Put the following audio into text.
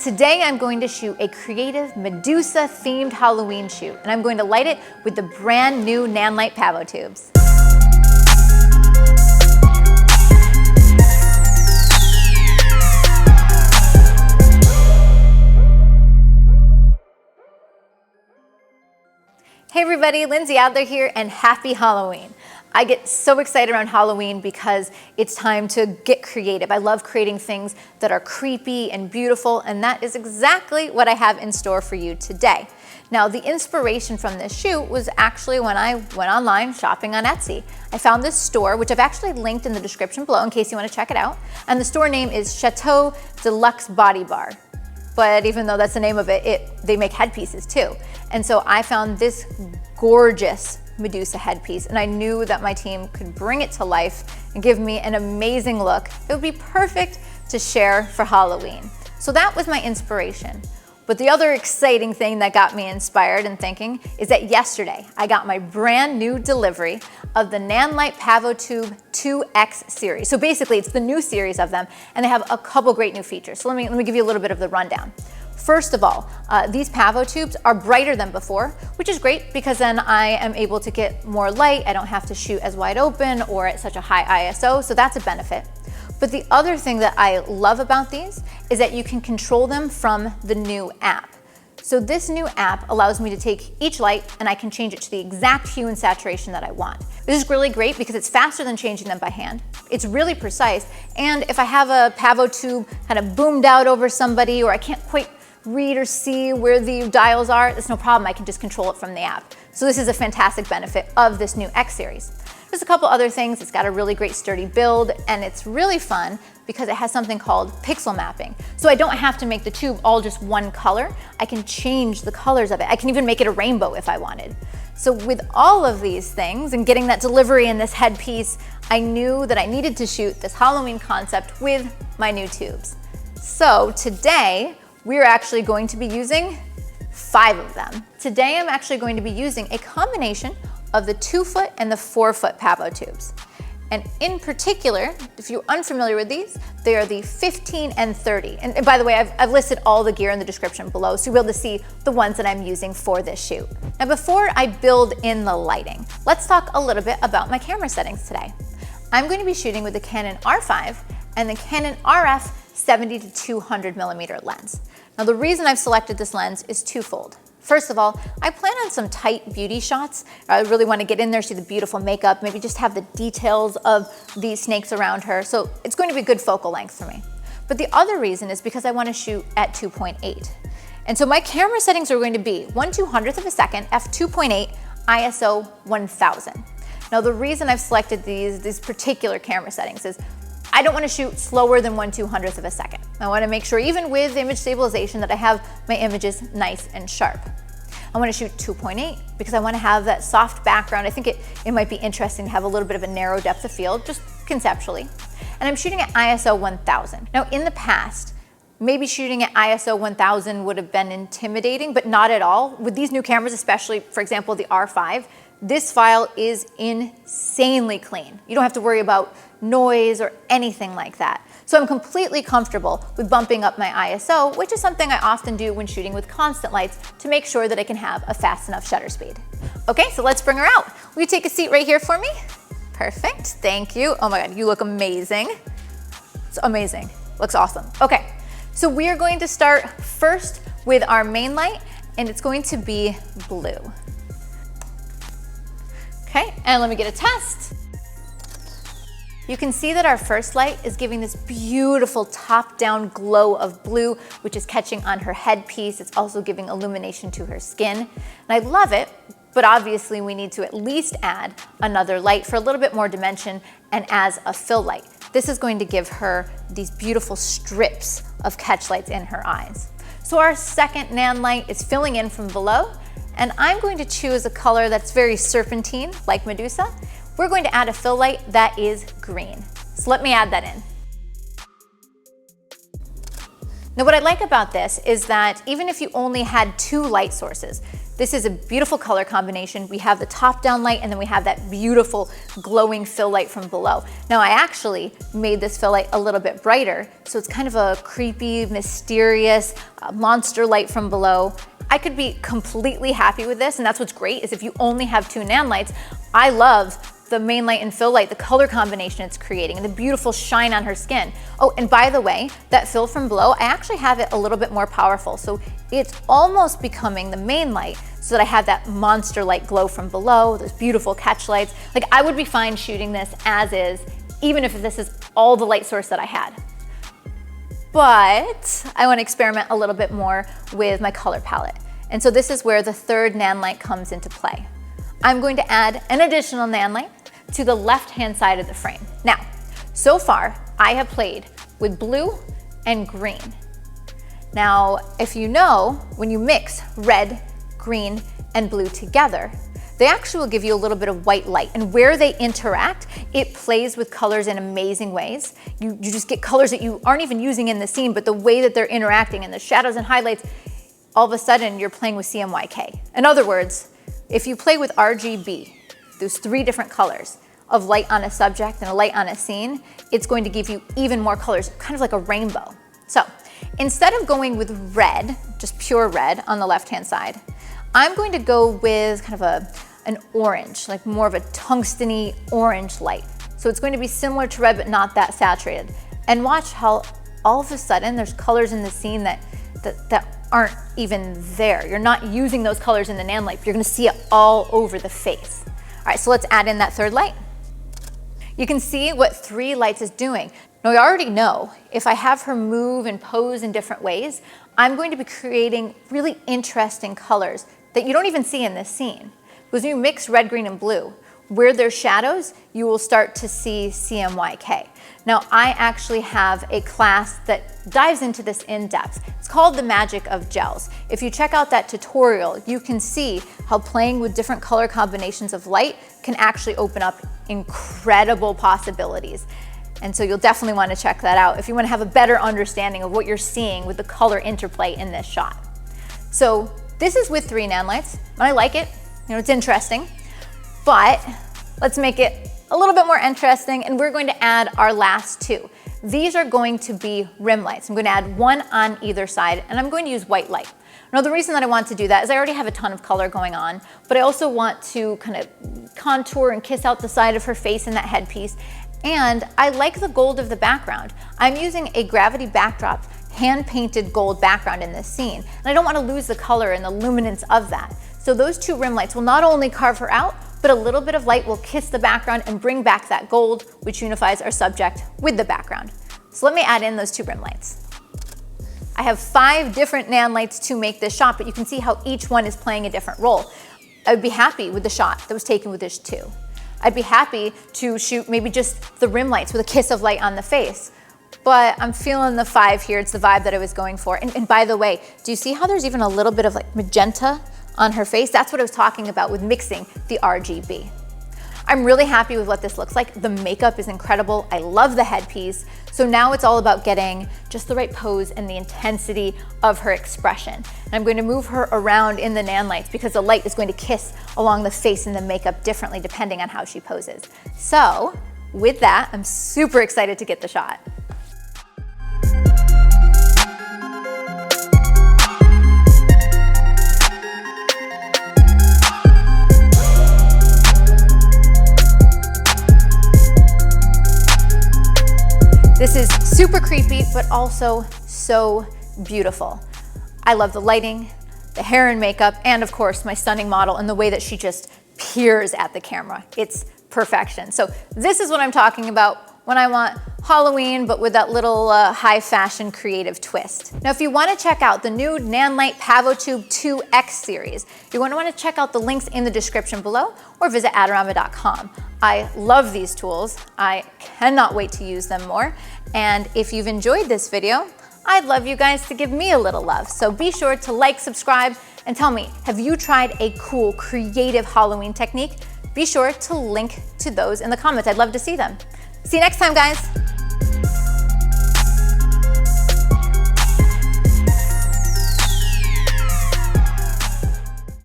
Today I'm going to shoot a creative Medusa themed Halloween shoot, and I'm going to light it with the brand new Nanlite Pavotubes. Hey everybody, Lindsay Adler here, and happy Halloween. I get so excited around Halloween because it's time to get creative. I love creating things that are creepy and beautiful, and that is exactly what I have in store for you today. Now, the inspiration from this shoot was actually when I went online shopping on Etsy. I found this store, which I've actually linked in the description below in case you want to check it out, and the store name is Chateau Deluxe Body Bar. But even though that's the name of it, they make headpieces too. And so I found this gorgeous Medusa headpiece, and I knew that my team could bring it to life and give me an amazing look. It would be perfect to share for Halloween. So that was my inspiration. But the other exciting thing that got me inspired and thinking is that yesterday I got my brand new delivery of the Nanlite Pavotube 2X series. So basically it's the new series of them, and they have a couple great new features. So let me give you a little bit of the rundown. First of all, these Pavotubes are brighter than before, which is great because then I am able to get more light. I don't have to shoot as wide open or at such a high ISO, so that's a benefit. But the other thing that I love about these is that you can control them from the new app. So this new app allows me to take each light and I can change it to the exact hue and saturation that I want. This is really great because it's faster than changing them by hand. It's really precise, and if I have a Pavotube kind of boomed out over somebody or I can't quite read or see where the dials are, that's no problem. I can just control it from the app. So this is a fantastic benefit of this new X series. There's a couple other things. It's got a really great sturdy build, and it's really fun because it has something called pixel mapping. So I don't have to make the tube all just one color. I can change the colors of it. I can even make it a rainbow if I wanted. So with all of these things and getting that delivery in this headpiece, I knew that I needed to shoot this Halloween concept with my new tubes. So today, we're actually going to be using 5 of them. Today I'm actually going to be using a combination of the 2-foot and the 4-foot Pavotubes. And in particular, if you're unfamiliar with these, they are the 15 and 30. And by the way, I've listed all the gear in the description below, so you'll be able to see the ones that I'm using for this shoot. Now before I build in the lighting, let's talk a little bit about my camera settings today. I'm going to be shooting with the Canon R5 and the Canon RF 70 to 200 millimeter lens. Now the reason I've selected this lens is twofold. First of all, I plan on some tight beauty shots. I really want to get in there, see the beautiful makeup, maybe just have the details of these snakes around her. So it's going to be a good focal length for me. But the other reason is because I want to shoot at 2.8. And so my camera settings are going to be 1/200th of a second, f2.8, ISO 1000. Now the reason I've selected these particular camera settings is I don't want to shoot slower than 1/200th of a second. I want to make sure, even with image stabilization, that I have my images nice and sharp. I want to shoot 2.8 because I want to have that soft background. I think it might be interesting to have a little bit of a narrow depth of field, just conceptually. And I'm shooting at ISO 1000. Now in the past, maybe shooting at ISO 1000 would have been intimidating, but not at all. With these new cameras, especially, for example, the R5, this file is insanely clean. You don't have to worry about noise or anything like that. So I'm completely comfortable with bumping up my ISO, which is something I often do when shooting with constant lights to make sure that I can have a fast enough shutter speed. Okay, so let's bring her out. Will you take a seat right here for me? Perfect, thank you. Oh my God, you look amazing. It's amazing, looks awesome. Okay, so we are going to start first with our main light, and it's going to be blue. Okay, and let me get a test. You can see that our first light is giving this beautiful top-down glow of blue, which is catching on her headpiece. It's also giving illumination to her skin. And I love it, but obviously we need to at least add another light for a little bit more dimension and as a fill light. This is going to give her these beautiful strips of catch lights in her eyes. So our second Nan light is filling in from below, and I'm going to choose a color that's very serpentine, like Medusa. We're going to add a fill light that is green. So let me add that in. Now what I like about this is that even if you only had 2 light sources, This is a beautiful color combination. We have the top-down light, and then we have that beautiful glowing fill light from below. Now, I actually made this fill light a little bit brighter, so it's kind of a creepy, mysterious monster light from below. I could be completely happy with this, and that's what's great, is if you only have 2 Nanlites, I love the main light and fill light, the color combination it's creating, and the beautiful shine on her skin. Oh, and by the way, that fill from below, I actually have it a little bit more powerful. So it's almost becoming the main light, so that I have that monster light glow from below, those beautiful catch lights. Like, I would be fine shooting this as is, even if this is all the light source that I had. But I want to experiment a little bit more with my color palette. And so this is where the third Nanlite comes into play. I'm going to add an additional Nanlite to the left-hand side of the frame. Now, so far, I have played with blue and green. Now, if you know, when you mix red, green, and blue together, they actually will give you a little bit of white light. And where they interact, it plays with colors in amazing ways. You just get colors that you aren't even using in the scene, but the way that they're interacting and the shadows and highlights, all of a sudden you're playing with CMYK. In other words, if you play with RGB, those 3 different colors of light on a subject and a light on a scene, it's going to give you even more colors, kind of like a rainbow. So instead of going with red, just pure red on the left-hand side, I'm going to go with kind of an orange, like more of a tungsten-y orange light. So it's going to be similar to red, but not that saturated. And watch how all of a sudden there's colors in the scene that aren't even there. You're not using those colors in the Nanlite, but you're gonna see it all over the face. All right, so let's add in that third light. You can see what 3 lights is doing. Now, we already know if I have her move and pose in different ways, I'm going to be creating really interesting colors that you don't even see in this scene. Because when you mix red, green, and blue, where there's shadows, you will start to see CMYK. Now, I actually have a class that dives into this in depth. It's called The Magic of Gels. If you check out that tutorial, you can see how playing with different color combinations of light can actually open up incredible possibilities. And so you'll definitely want to check that out if you want to have a better understanding of what you're seeing with the color interplay in this shot. So this is with 3 Nanlites, and I like it. You know, it's interesting, but let's make it a little bit more interesting, and we're going to add our last 2. These are going to be rim lights. I'm going to add 1 on either side, and I'm going to use white light. Now, the reason that I want to do that is I already have a ton of color going on, but I also want to kind of contour and kiss out the side of her face in that headpiece. And I like the gold of the background. I'm using a gravity backdrop, hand-painted gold background in this scene, and I don't want to lose the color and the luminance of that. So those 2 rim lights will not only carve her out, but a little bit of light will kiss the background and bring back that gold, which unifies our subject with the background. So let me add in those 2 rim lights. I have 5 different Nanlites to make this shot, but you can see how each one is playing a different role. I would be happy with the shot that was taken with this 2. I'd be happy to shoot maybe just the rim lights with a kiss of light on the face. But I'm feeling the 5 here. It's the vibe that I was going for. And by the way, do you see how there's even a little bit of like magenta on her face? That's what I was talking about with mixing the RGB. I'm really happy with what this looks like. The makeup is incredible. I love the headpiece. So now it's all about getting just the right pose and the intensity of her expression. And I'm going to move her around in the Nanlites because the light is going to kiss along the face and the makeup differently depending on how she poses. So with that, I'm super excited to get the shot. This is super creepy, but also so beautiful. I love the lighting, the hair and makeup, and of course, my stunning model and the way that she just peers at the camera. It's perfection. So this is what I'm talking about when I want Halloween, but with that little high fashion creative twist. Now, if you want to check out the new Nanlite Pavotube 2X series, you're going to want to check out the links in the description below or visit adorama.com. I love these tools. I cannot wait to use them more. And if you've enjoyed this video, I'd love you guys to give me a little love. So be sure to like, subscribe, and tell me, have you tried a cool, creative Halloween technique? Be sure to link to those in the comments. I'd love to see them. See you next time, guys.